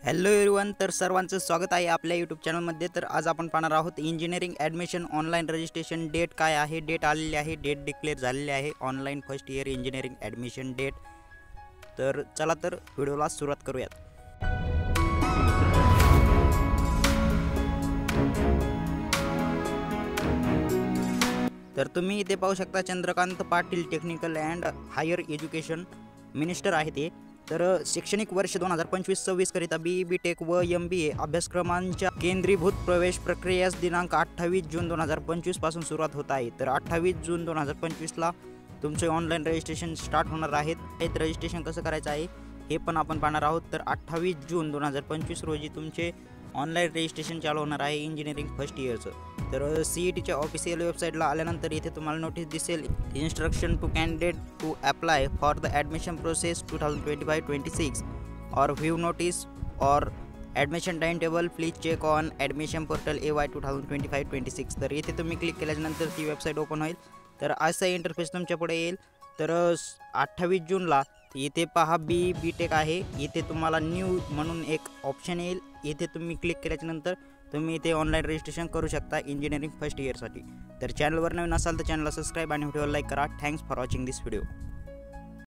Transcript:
Hello everyone, तर सर्वांचं स्वागत आहे आपल्या यूट्यूब चॅनलमध्ये। तर आज आपण पाहणार आहोत engineering admission online registration date काय आहे। डेट आलेली आहे, डेट डिक्लेअर झालेली आहे, online first year engineering admission date. तर चला तर व्हिडिओला सुरुवात करूयात। तर तुम्ही इथे पाहू शकता Chandrakant Patil technical and higher education minister आहे ते। तर शैक्षणिक वर्ष 2025-26 करिता BE टेक व MBA अभ्यासक्रमांच्या केंद्रीभूत प्रवेश प्रक्रियेस दिनांक 28 जून 2025 पासून सुरुवात होत आहे। तर 28 जून 2025 ला तुमचे ऑनलाईन रजिस्ट्रेशन स्टार्ट होणार आहेत। रजिस्ट्रेशन कसं करायचं आहे हे पण आपण पाहणार आहोत। तर 28 जून 2025 रोजी तुमचे ऑनलाईन रजिस्ट्रेशन चालू होणार आहे इंजिनिअरिंग फर्स्ट इयरचं। तर CETच्या ऑफिशियल वेबसाईटला आल्यानंतर इथे तुम्हाला नोटीस दिसेल, instruction to candidate to apply for the admission process 2025-26 or view notice or admission time table please check on admission portal AY 2025-26। तर इथे तुम्ही क्लिक केल्यानंतर ती वेबसाईट ओपन होईल। तर असा इंटरफेस तुमच्या पुढे येईल। तर 28 जूनला इथे पहा BE टेक आहे, इथे तुम्हाला न्यू म्हणून एक ऑप्शन येईल। इथे तुम्ही क्लिक केल्यानंतर तुम्ही इथे ऑनलाईन रजिस्ट्रेशन करू शकता इंजिनिअरिंग फर्स्ट इयरसाठी। तर चॅनलवर नवीन असाल तर चॅनलला सबस्क्राईब आणि व्हिडिओला लाईक करा। Thanks for watching this video.